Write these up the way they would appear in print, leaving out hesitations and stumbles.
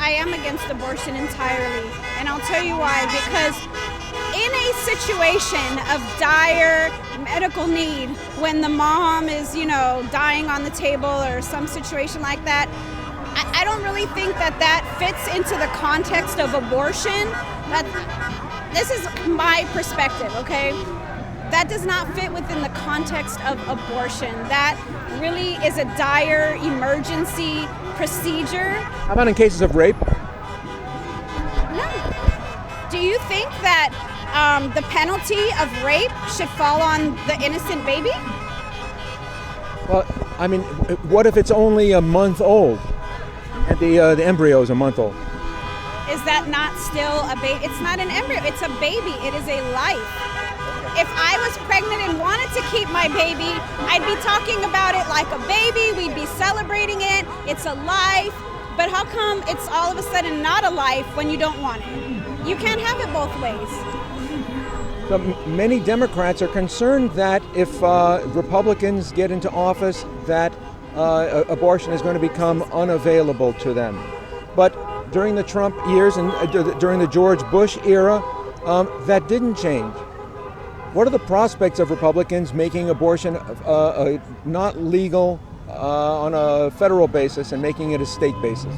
I am against abortion entirely, and I'll tell you why. Because in a situation of dire medical need, when the mom is, dying on the table or some situation like that, I don't really think that fits into the context of abortion. This is my perspective, okay? That does not fit within the context of abortion. That really is a dire emergency procedure. How about in cases of rape? No. Do you think that the penalty of rape should fall on the innocent baby? Well, I mean, what if it's only a month old and the embryo is a month old? Is that not still a baby? It's not an embryo, it's a baby. It is a life. If I was pregnant and wanted to keep my baby, I'd be talking about it like a baby. We'd be celebrating it. It's a life. But how come it's all of a sudden not a life when you don't want it? You can't have it both ways. So many Democrats are concerned that if Republicans get into office, that abortion is going to become unavailable to them. But during the Trump years and during the George Bush era, that didn't change. What are the prospects of Republicans making abortion not legal on a federal basis and making it a state basis?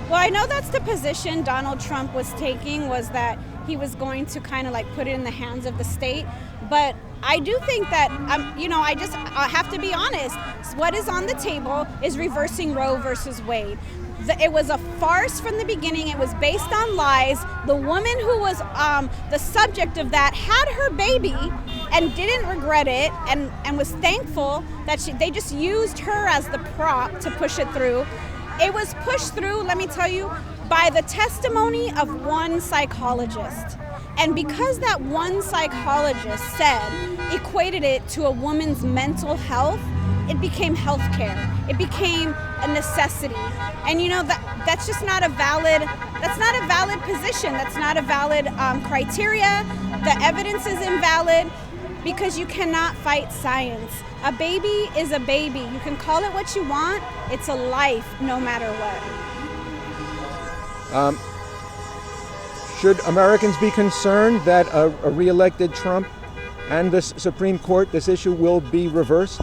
Well, I know that's the position Donald Trump was taking, was that he was going to kind of like put it in the hands of the state. But I do think that, I have to be honest. What is on the table is reversing Roe versus Wade. It was a farce from the beginning. It was based on lies. The woman who was the subject of that had her baby and didn't regret it and was thankful that they just used her as the prop to push it through. It was pushed through, let me tell you, by the testimony of one psychologist. And because that one psychologist equated it to a woman's mental health, it became healthcare. It became a necessity. And that's just not a valid position. That's not a valid criteria. The evidence is invalid because you cannot fight science. A baby is a baby. You can call it what you want. It's a life no matter what. Should Americans be concerned that a re-elected Trump and the Supreme Court, this issue will be reversed?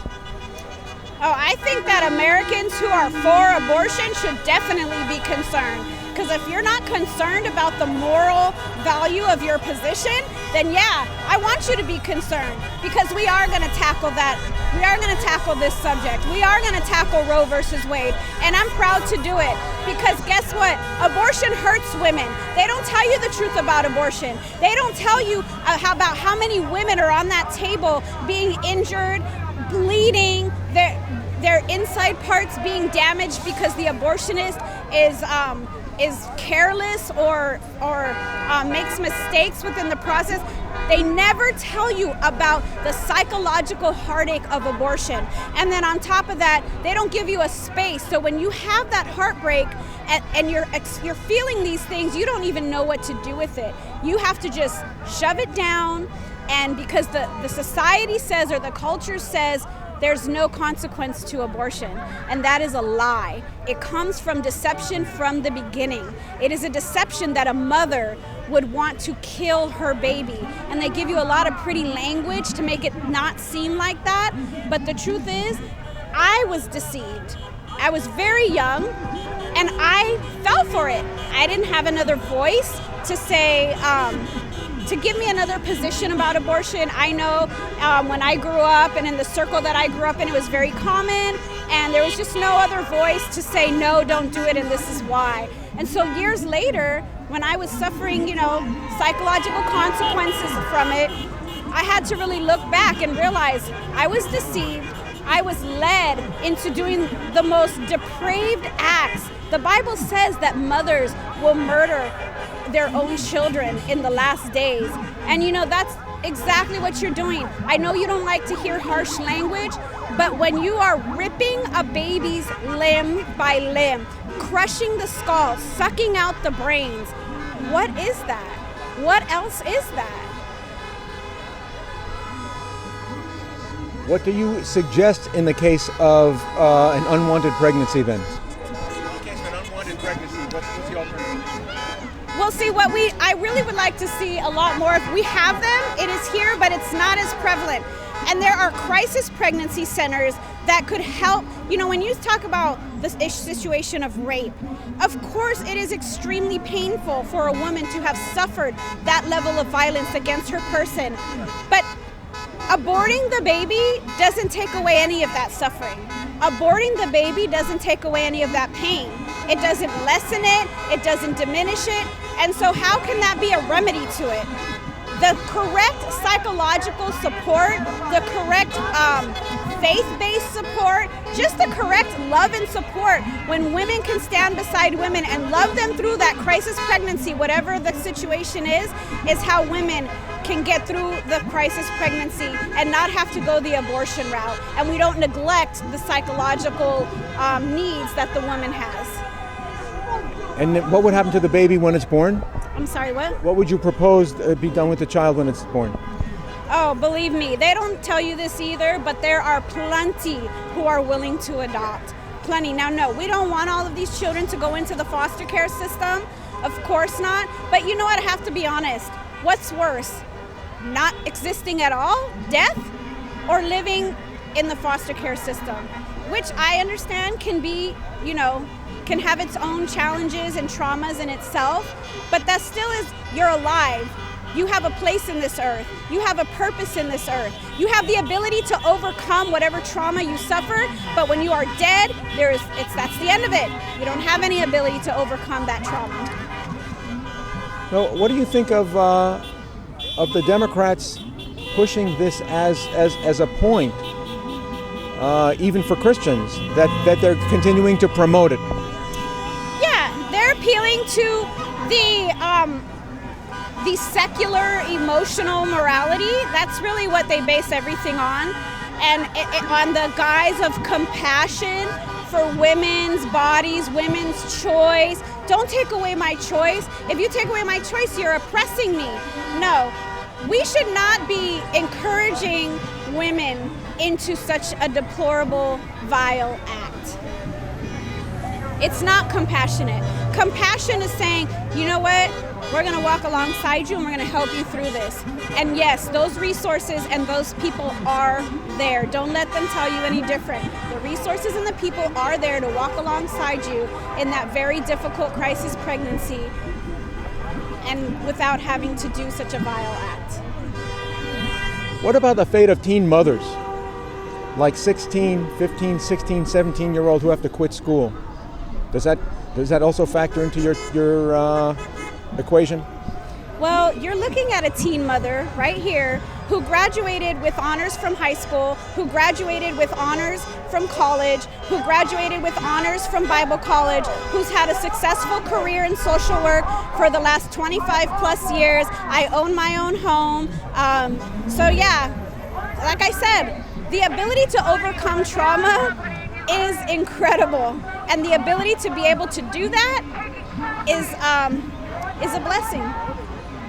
Oh, I think that Americans who are for abortion should definitely be concerned. Because if you're not concerned about the moral value of your position, then yeah, I want you to be concerned. Because we are going to tackle that. We are going to tackle this subject. We are going to tackle Roe versus Wade. And I'm proud to do it. Because guess what? Abortion hurts women. They don't tell you the truth about abortion. They don't tell you about how many women are on that table being injured, bleeding, their inside parts being damaged because the abortionist is careless or makes mistakes within the process. They never tell you about the psychological heartache of abortion. And then on top of that, they don't give you a space. So when you have that heartbreak and you're feeling these things, you don't even know what to do with it. You have to just shove it down. And because the society says, or the culture says, there's no consequence to abortion. And that is a lie. It comes from deception from the beginning. It is a deception that a mother would want to kill her baby. And they give you a lot of pretty language to make it not seem like that. But the truth is, I was deceived. I was very young and I fell for it. I didn't have another voice to say, to give me another position about abortion. I know when I grew up and in the circle that I grew up in, it was very common, and there was just no other voice to say, no, don't do it, and this is why. And so years later, when I was suffering, psychological consequences from it, I had to really look back and realize I was deceived. I was led into doing the most depraved acts. The Bible says that mothers will murder their own children in the last days. And that's exactly what you're doing. I know you don't like to hear harsh language, but when you are ripping a baby's limb by limb, crushing the skull, sucking out the brains, what is that? What else is that? What do you suggest in the case of an unwanted pregnancy then? unwanted pregnancy? What's the alternative? Well, see, I really would like to see a lot more. We have them, it is here, but it's not as prevalent. And there are crisis pregnancy centers that could help. You know, when you talk about the situation of rape, of course it is extremely painful for a woman to have suffered that level of violence against her person. But aborting the baby doesn't take away any of that suffering. Aborting the baby doesn't take away any of that pain. It doesn't lessen it, it doesn't diminish it. And so how can that be a remedy to it? The correct psychological support, the correct faith-based support, just the correct love and support when women can stand beside women and love them through that crisis pregnancy, whatever the situation is how women can get through the crisis pregnancy and not have to go the abortion route. And we don't neglect the psychological needs that the woman has. And what would happen to the baby when it's born? I'm sorry, what? What would you propose be done with the child when it's born? Oh, believe me, they don't tell you this either, but there are plenty who are willing to adopt. Plenty. Now, no, we don't want all of these children to go into the foster care system. Of course not. But you know what? I have to be honest. What's worse? Not existing at all, death, or living in the foster care system? Which I understand can be, can have its own challenges and traumas in itself, but that still is, you're alive. You have a place in this earth. You have a purpose in this earth. You have the ability to overcome whatever trauma you suffered, but when you are dead, that's the end of it. You don't have any ability to overcome that trauma. So what do you think of the Democrats pushing this as a point, even for Christians, that they're continuing to promote it? Yeah, they're appealing to the secular emotional morality. That's really what they base everything on, and on the guise of compassion for women's bodies, women's choice. Don't take away my choice. If you take away my choice, you're oppressing me. No, we should not be encouraging women into such a deplorable, vile act. It's not compassionate. Compassion is saying, you know what? We're going to walk alongside you and we're going to help you through this. And yes, those resources and those people are there. Don't let them tell you any different. The resources and the people are there to walk alongside you in that very difficult crisis pregnancy and without having to do such a vile act. What about the fate of teen mothers? Like 16, 15, 16, 17-year-old who have to quit school. Does that also factor into your equation? Well, you're looking at a teen mother right here who graduated with honors from high school, who graduated with honors from college, who graduated with honors from Bible college, who's had a successful career in social work for the last 25 plus years. I own my own home. So yeah, like I said, the ability to overcome trauma is incredible. And the ability to be able to do that is a blessing.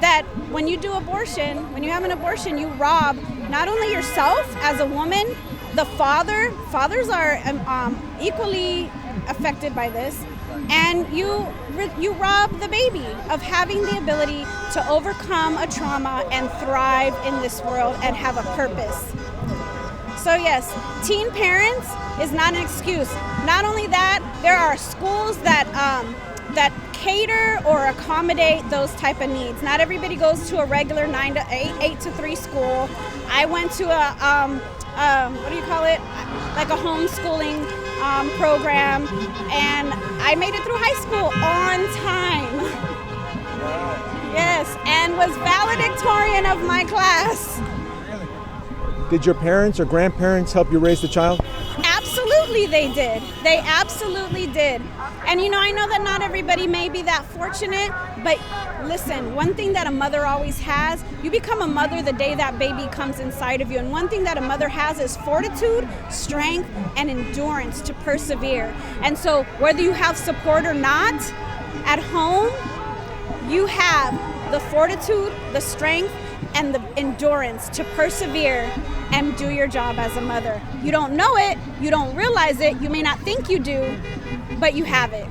That when you do abortion, when you have an abortion, you rob not only yourself as a woman, the fathers are equally affected by this, and you rob the baby of having the ability to overcome a trauma and thrive in this world and have a purpose. So yes, teen parents is not an excuse. Not only that, there are schools that cater or accommodate those type of needs. Not everybody goes to a regular 9 to 8 to 3 school. I went to what do you call it? Like a homeschooling program, and I made it through high school on time. Yes, and was valedictorian of my class. Did your parents or grandparents help you raise the child? Absolutely they did. They absolutely did. And I know that not everybody may be that fortunate, but listen, one thing that a mother always has, you become a mother the day that baby comes inside of you. And one thing that a mother has is fortitude, strength, and endurance to persevere. And so whether you have support or not, at home, you have the fortitude, the strength, and the endurance to persevere and do your job as a mother. You don't know it, you don't realize it, you may not think you do, but you have it.